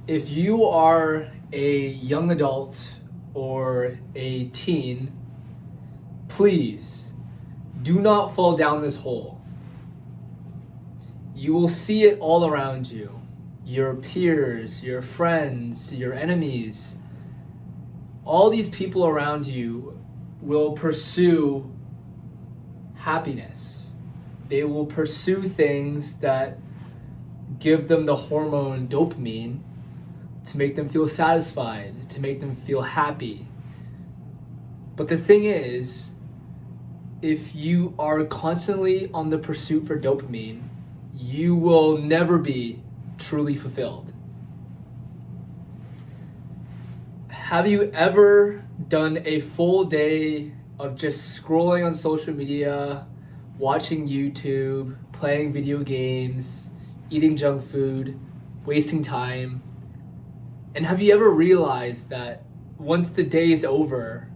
If you are a young adult or a teen, please do not fall down this hole. You will see it all around you. Your peers, your friends, your enemies, all these people around you will pursue happiness. They will pursue things that give them the hormone dopamine to make them feel satisfied, to make them feel happy. But the thing is, if you are constantly on the pursuit for dopamine, you will never be truly fulfilled. Have you ever done a full day of just scrolling on social media, watching YouTube, playing video games, eating junk food, wasting time? And have you ever realized that once the day is over,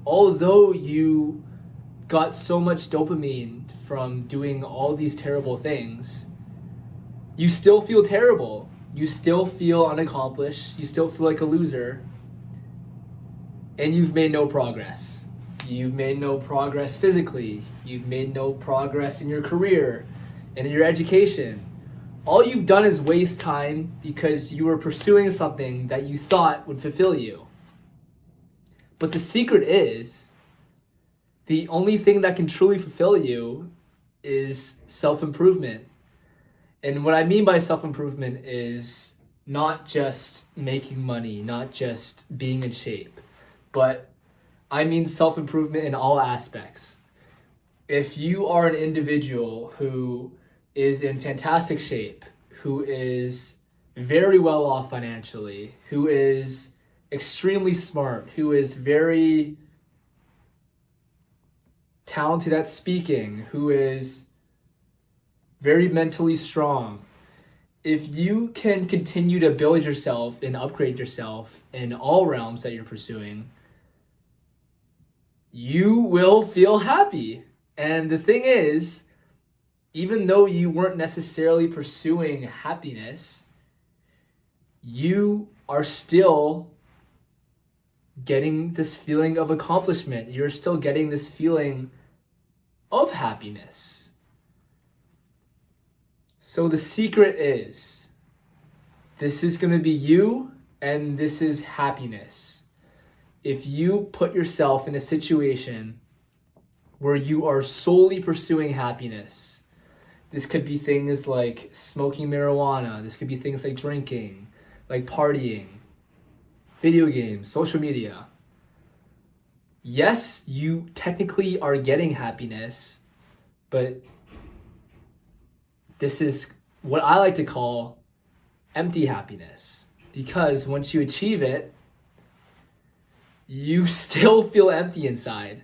although you got so much dopamine from doing all these terrible things, you still feel terrible. You still feel unaccomplished. You still feel like a loser. And you've made no progress. You've made no progress physically. You've made no progress in your career and in your education. All you've done is waste time because you were pursuing something that you thought would fulfill you. But the secret is, the only thing that can truly fulfill you is self-improvement. And what I mean by self-improvement is not just making money, not just being in shape, but I mean self-improvement in all aspects. If you are an individual who is in fantastic shape, who is very well off financially, who is extremely smart, who is very talented at speaking, who is very mentally strong, if you can continue to build yourself and upgrade yourself in all realms that you're pursuing, you will feel happy. And the thing is, even though you weren't necessarily pursuing happiness, you are still getting this feeling of accomplishment. You're still getting this feeling of happiness. So the secret is, this is going to be you, and this is happiness. If you put yourself in a situation where you are solely pursuing happiness, this could be things like smoking marijuana, this could be things like drinking, like partying, video games, social media. Yes, you technically are getting happiness, but this is what I like to call empty happiness. Because once you achieve it, you still feel empty inside.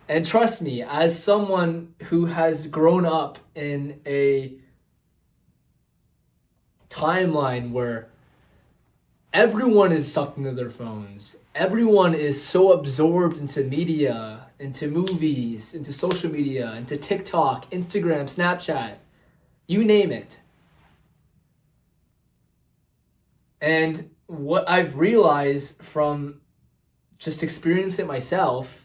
And trust me, as someone who has grown up in a timeline where everyone is sucked into their phones, everyone is so absorbed into media, into movies, into social media, into TikTok, Instagram, Snapchat, you name it. And what I've realized from just experiencing it myself,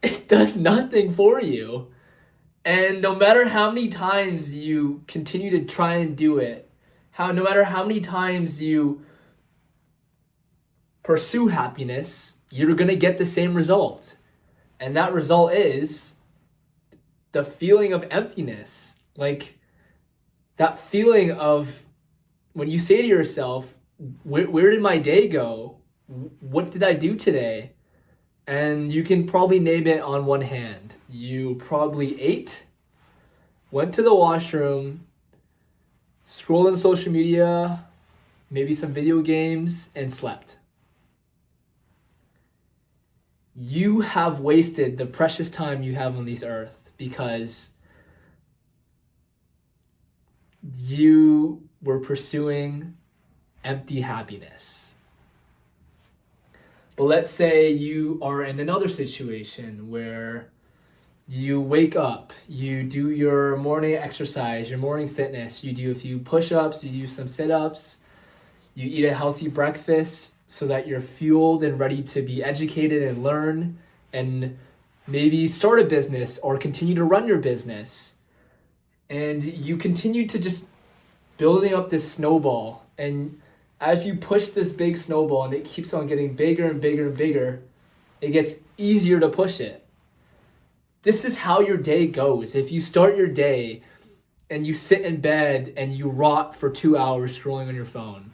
it does nothing for you. And no matter how many times you continue to try and do it, no matter how many times you pursue happiness, you're going to get the same result. And that result is the feeling of emptiness. Like that feeling of when you say to yourself, where did my day go? What did I do today? And you can probably name it on one hand. You probably ate, went to the washroom, scrolled on social media, maybe some video games, and slept. You have wasted the precious time you have on this earth because you were pursuing empty happiness. But let's say you are in another situation where You wake up, you do your morning exercise, your morning fitness, you do a few push-ups, you do some sit-ups, you eat a healthy breakfast so that you're fueled and ready to be educated and learn and maybe start a business or continue to run your business. And you continue to just building up this snowball. And as you push this big snowball and it keeps on getting bigger and bigger and bigger, it gets easier to push it. This is how your day goes. If you start your day and you sit in bed and you rot for 2 hours scrolling on your phone,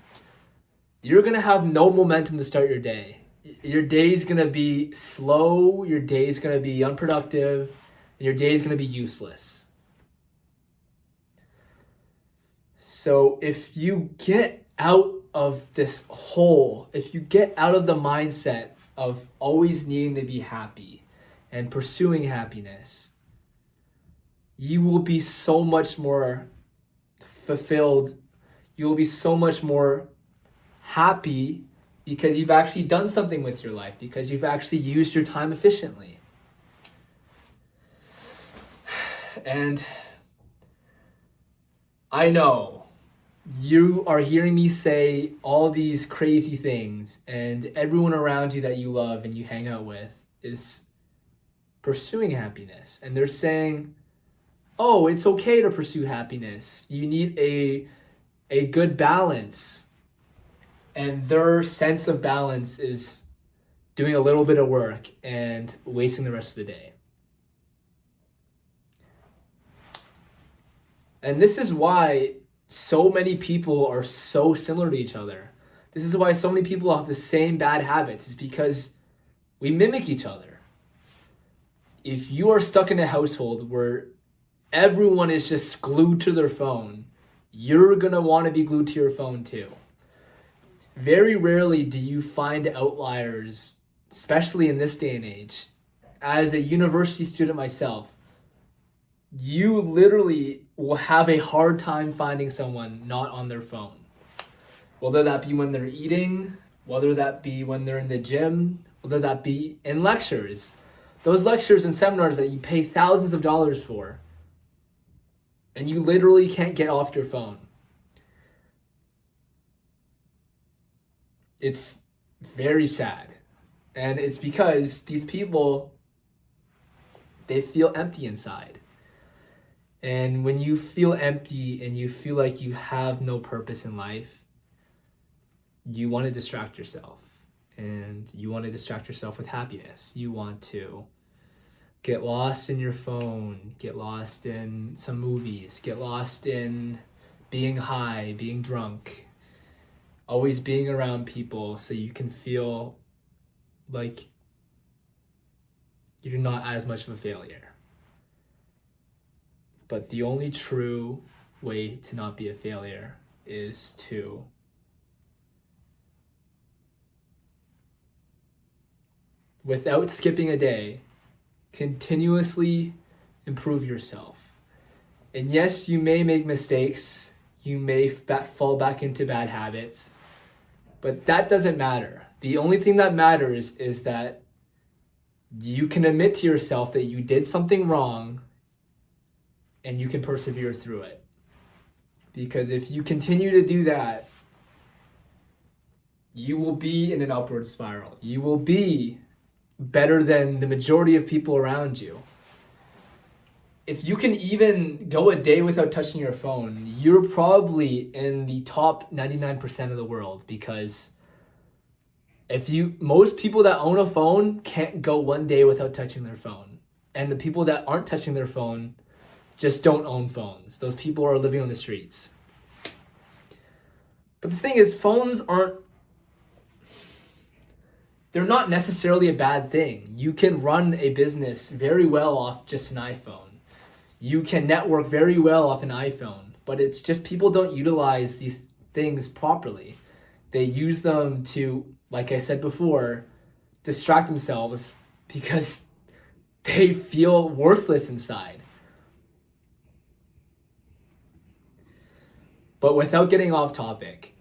you're going to have no momentum to start your day. Your day is going to be slow, your day is going to be unproductive, and your day is going to be useless. So if you get out of this hole, if you get out of the mindset of always needing to be happy and pursuing happiness, you will be so much more fulfilled. You will be so much more happy because you've actually done something with your life, because you've actually used your time efficiently. And I know you are hearing me say all these crazy things, and everyone around you that you love and you hang out with is pursuing happiness. And they're saying, oh, it's okay to pursue happiness. You need a good balance. And their sense of balance is doing a little bit of work and wasting the rest of the day. And this is why so many people are so similar to each other. This is why so many people have the same bad habits, is because we mimic each other. If you are stuck in a household where everyone is just glued to their phone, you're going to want to be glued to your phone too. Very rarely do you find outliers, especially in this day and age. As a university student myself, you literally will have a hard time finding someone not on their phone. Whether that be when they're eating, whether that be when they're in the gym, whether that be in lectures. Those lectures and seminars that you pay thousands of dollars for, and you literally can't get off your phone. It's very sad. And it's because these people, they feel empty inside. And when you feel empty and you feel like you have no purpose in life, you want to distract yourself. And you want to distract yourself with happiness. You want to get lost in your phone, get lost in some movies, get lost in being high, being drunk, always being around people so you can feel like you're not as much of a failure. But the only true way to not be a failure is to without skipping a day, continuously improve yourself. And yes, you may make mistakes. You may fall back into bad habits. But that doesn't matter. The only thing that matters is that you can admit to yourself that you did something wrong and you can persevere through it. Because if you continue to do that, you will be in an upward spiral. You will be better than the majority of people around you. If you can even go a day without touching your phone, you're probably in the top 99% of the world, because most people that own a phone can't go one day without touching their phone. And the people that aren't touching their phone just don't own phones. Those people are living on the streets. But the thing is, they're not necessarily a bad thing. You can run a business very well off just an iPhone. You can network very well off an iPhone, but it's just people don't utilize these things properly. They use them to, like I said before, distract themselves because they feel worthless inside. But without getting off topic,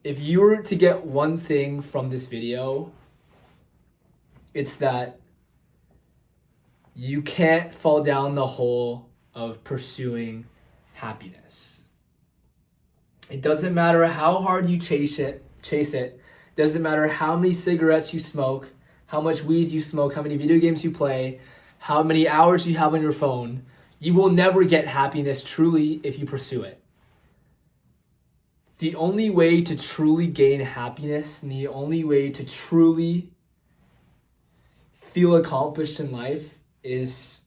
if you were to get one thing from this video, it's that you can't fall down the hole of pursuing happiness. It doesn't matter how hard you chase it. Doesn't matter how many cigarettes you smoke, how much weed you smoke, how many video games you play, how many hours you have on your phone. You will never get happiness truly if you pursue it. The only way to truly gain happiness and the only way to truly feel accomplished in life is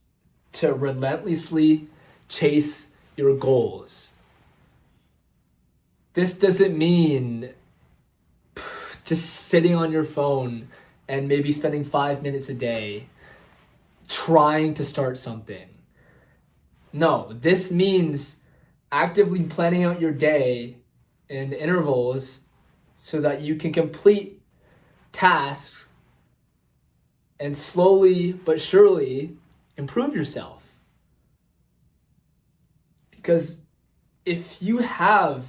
to relentlessly chase your goals. This doesn't mean just sitting on your phone and maybe spending 5 minutes a day trying to start something. No, this means actively planning out your day in intervals so that you can complete tasks and slowly but surely improve yourself. Because if you have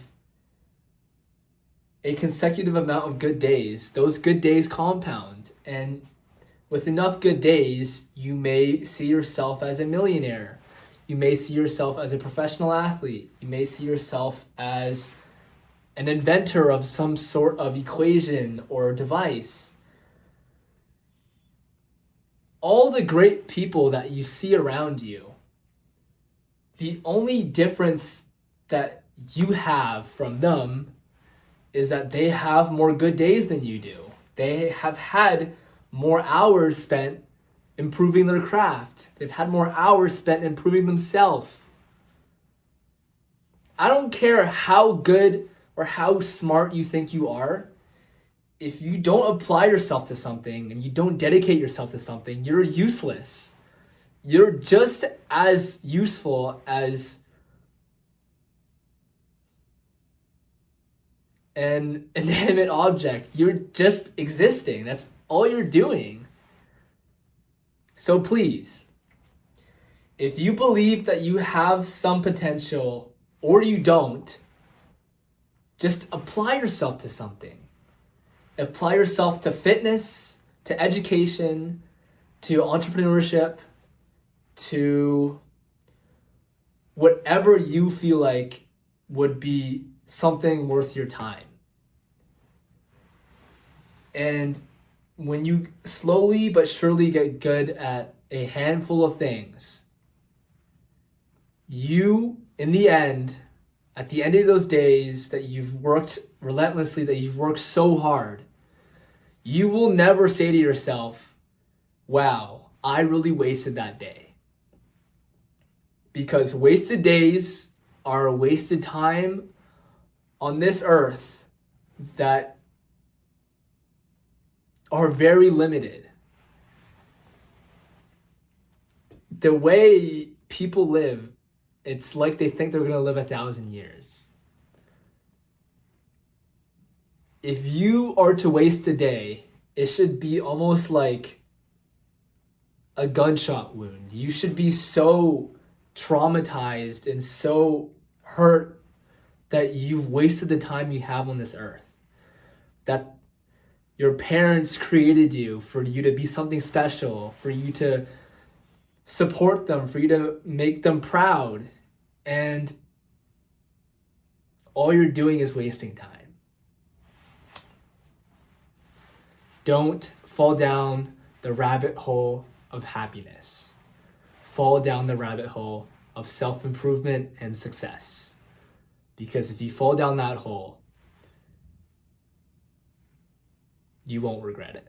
a consecutive amount of good days, those good days compound, and with enough good days, you may see yourself as a millionaire. You may see yourself as a professional athlete. You may see yourself as an inventor of some sort of equation or device. All the great people that you see around you, the only difference that you have from them is that they have more good days than you do. They have had more hours spent improving their craft. They've had more hours spent improving themselves. I don't care how good or how smart you think you are. If you don't apply yourself to something and you don't dedicate yourself to something, you're useless. You're just as useful as an inanimate object. You're just existing. That's all you're doing. So please, if you believe that you have some potential or you don't, just apply yourself to something. Apply yourself to fitness, to education, to entrepreneurship, to whatever you feel like would be something worth your time. And when you slowly but surely get good at a handful of things, you, in the end, at the end of those days that you've worked relentlessly, that you've worked so hard, you will never say to yourself, wow, I really wasted that day. Because wasted days are a wasted time on this earth that are very limited. The way people live, it's like they think they're going to live 1,000 years. If you are to waste a day, it should be almost like a gunshot wound. You should be so traumatized and so hurt that you've wasted the time you have on this earth. That your parents created you for you to be something special, for you to support them, for you to make them proud. And all you're doing is wasting time. Don't fall down the rabbit hole of happiness. Fall down the rabbit hole of self-improvement and success. Because if you fall down that hole, you won't regret it.